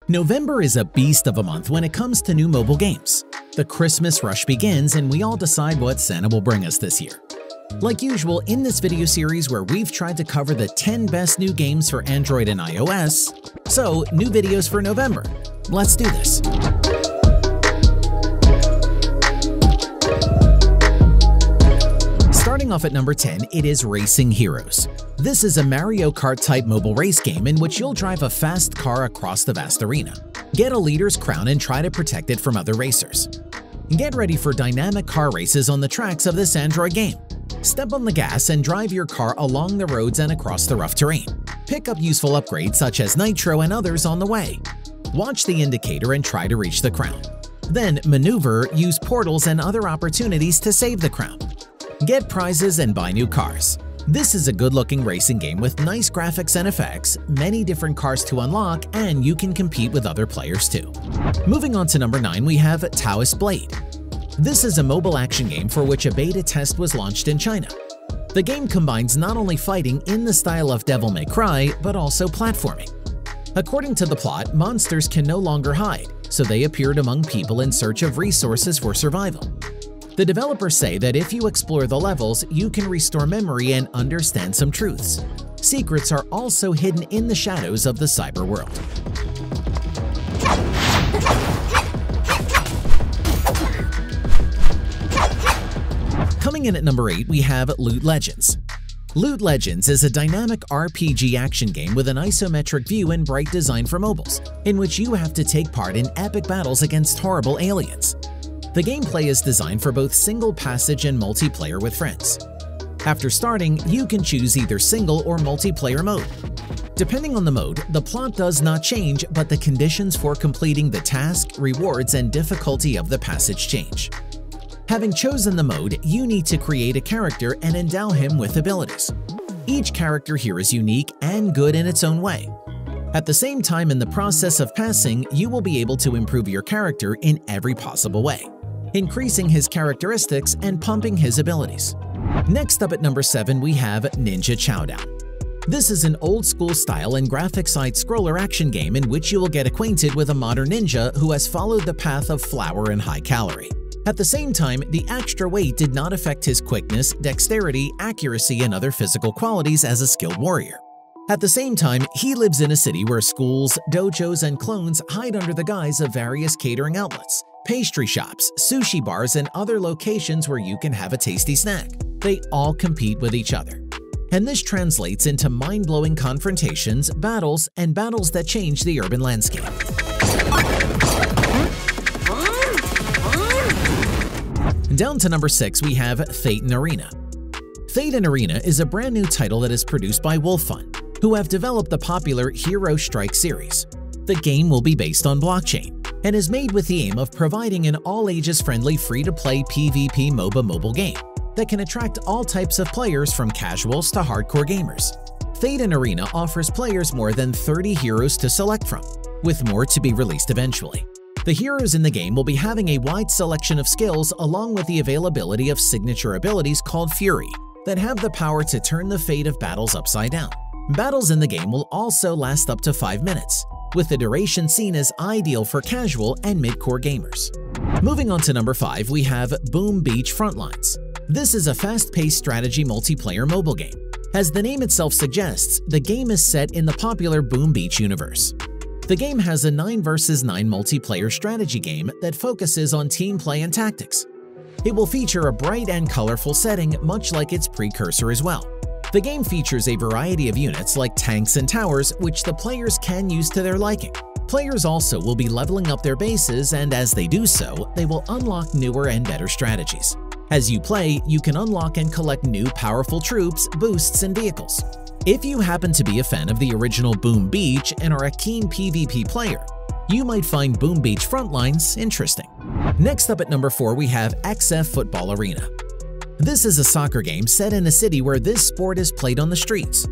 November is a beast of a month when it comes to new mobile games. The Christmas rush begins and we all decide what Santa will bring us this year. Like usual, in this video series where we've tried to cover the 10 best new games for Android and iOS, so new videos for November. Let's do this. Starting off at number 10, it is Racing Heroes. This is a Mario Kart-type mobile race game in which you'll drive a fast car across the vast arena. Get a leader's crown and try to protect it from other racers. Get ready for dynamic car races on the tracks of this Android game. Step on the gas and drive your car along the roads and across the rough terrain. Pick up useful upgrades such as nitro and others on the way. Watch the indicator and try to reach the crown. Then maneuver, use portals and other opportunities to save the crown. Get prizes and buy new cars. This is a good-looking racing game with nice graphics and effects, many different cars to unlock, and you can compete with other players too. Moving on to number 9, we have Taoist Blade. This is a mobile action game for which a beta test was launched in China. The game combines not only fighting in the style of Devil May Cry, but also platforming. According to the plot, monsters can no longer hide, so they appeared among people in search of resources for survival. The developers say that if you explore the levels, you can restore memory and understand some truths. Secrets are also hidden in the shadows of the cyber world. Coming in at number 8, we have Loot Legends. Loot Legends is a dynamic RPG action game with an isometric view and bright design for mobiles, in which you have to take part in epic battles against horrible aliens. The gameplay is designed for both single passage and multiplayer with friends. After starting, you can choose either single or multiplayer mode. Depending on the mode, the plot does not change, but the conditions for completing the task, rewards, and difficulty of the passage change. Having chosen the mode, you need to create a character and endow him with abilities. Each character here is unique and good in its own way. At the same time, in the process of passing, you will be able to improve your character in every possible way, increasing his characteristics and pumping his abilities. Next up at number 7, we have Ninja Chowdown. This is an old-school style and graphic side-scroller action game in which you will get acquainted with a modern ninja who has followed the path of flour and high calorie. At the same time, the extra weight did not affect his quickness, dexterity, accuracy, and other physical qualities as a skilled warrior. At the same time, he lives in a city where schools, dojos, and clones hide under the guise of various catering outlets, pastry shops, sushi bars, and other locations where you can have a tasty snack. They all compete with each other. And this translates into mind-blowing confrontations, battles, and battles that change the urban landscape. Down to number 6, we have Thetan Arena. Thetan Arena is a brand new title that is produced by Wolffun, who have developed the popular Hero Strike series. The game will be based on blockchain and is made with the aim of providing an all-ages friendly free-to-play PvP MOBA mobile game that can attract all types of players from casuals to hardcore gamers. Thetan Arena offers players more than 30 heroes to select from, with more to be released eventually. The heroes in the game will be having a wide selection of skills along with the availability of signature abilities called Fury that have the power to turn the fate of battles upside down. Battles in the game will also last up to 5 minutes, with the duration seen as ideal for casual and mid-core gamers. Moving on to number 5, we have Boom Beach Frontlines. This is a fast-paced strategy multiplayer mobile game. As the name itself suggests, the game is set in the popular Boom Beach universe. The game has a 9 vs 9 multiplayer strategy game that focuses on team play and tactics. It will feature a bright and colorful setting much like its precursor as well. The game features a variety of units like tanks and towers which the players can use to their liking. Players also will be leveling up their bases, and as they do so, they will unlock newer and better strategies. As you play, you can unlock and collect new powerful troops, boosts, and vehicles. If you happen to be a fan of the original Boom Beach and are a keen PvP player, you might find Boom Beach Frontlines interesting. Next up at number 4, we have XF Football Arena. This is a soccer game set in a city where this sport is played on the streets.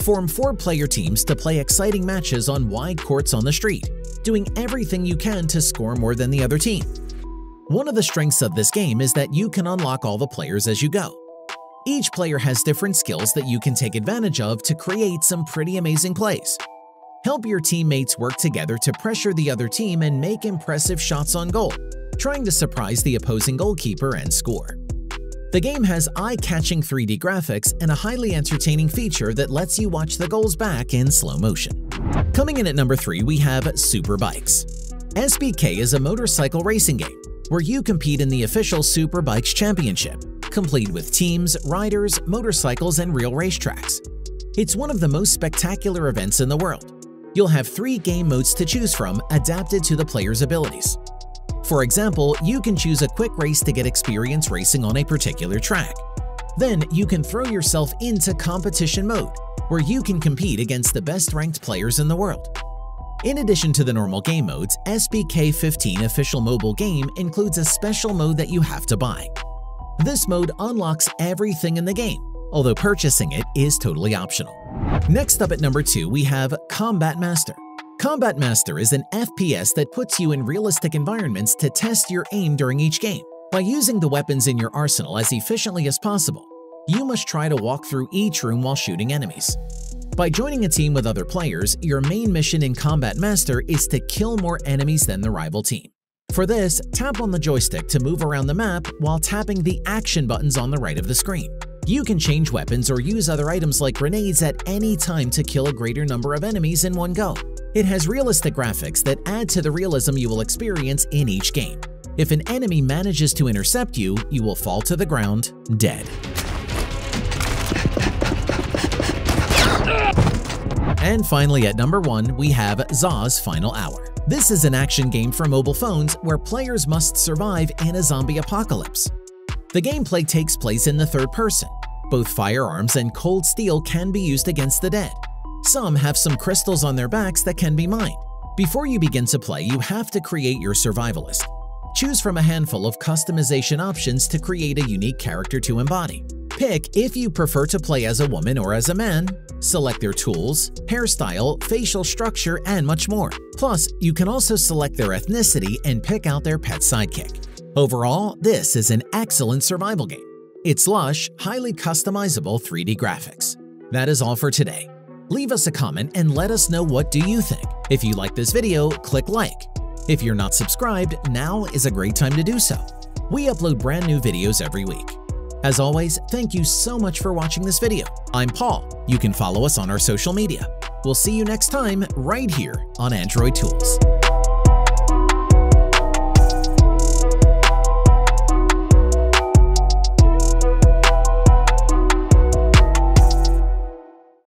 Form 4-player teams to play exciting matches on wide courts on the street, doing everything you can to score more than the other team. One of the strengths of this game is that you can unlock all the players as you go. Each player has different skills that you can take advantage of to create some pretty amazing plays. Help your teammates work together to pressure the other team and make impressive shots on goal, trying to surprise the opposing goalkeeper and score. The game has eye-catching 3D graphics and a highly entertaining feature that lets you watch the goals back in slow motion. Coming in at number 3, we have Superbikes. SBK is a motorcycle racing game where you compete in the official Superbikes Championship, complete with teams, riders, motorcycles, and real racetracks. It's one of the most spectacular events in the world. You'll have 3 game modes to choose from, adapted to the player's abilities. For example, you can choose a quick race to get experience racing on a particular track. Then you can throw yourself into competition mode, where you can compete against the best-ranked players in the world. In addition to the normal game modes, SBK 15 official mobile game includes a special mode that you have to buy. This mode unlocks everything in the game, although purchasing it is totally optional. Next up at number 2, we have Combat Master. Combat Master is an FPS that puts you in realistic environments to test your aim during each game. By using the weapons in your arsenal as efficiently as possible, you must try to walk through each room while shooting enemies. By joining a team with other players, your main mission in Combat Master is to kill more enemies than the rival team. For this, tap on the joystick to move around the map while tapping the action buttons on the right of the screen. You can change weapons or use other items like grenades at any time to kill a greater number of enemies in one go. It has realistic graphics that add to the realism you will experience in each game. If an enemy manages to intercept you, you will fall to the ground dead. And finally at number 1, we have Zaw's Final Hour. This is an action game for mobile phones where players must survive in a zombie apocalypse. The gameplay takes place in the third person. Both firearms and cold steel can be used against the dead. Some have some crystals on their backs that can be mined. Before you begin to play, you have to create your survivalist. Choose from a handful of customization options to create a unique character to embody. Pick if you prefer to play as a woman or as a man, select their tools, hairstyle, facial structure, and much more. Plus, you can also select their ethnicity and pick out their pet sidekick. Overall, this is an excellent survival game. It's lush, highly customizable 3D graphics. That is all for today. Leave us a comment and let us know what do you think. If you like this video, click like. If you're not subscribed, now is a great time to do so. We upload brand new videos every week. As always, thank you so much for watching this video. I'm Paul. You can follow us on our social media. We'll see you next time right here on Android Tools.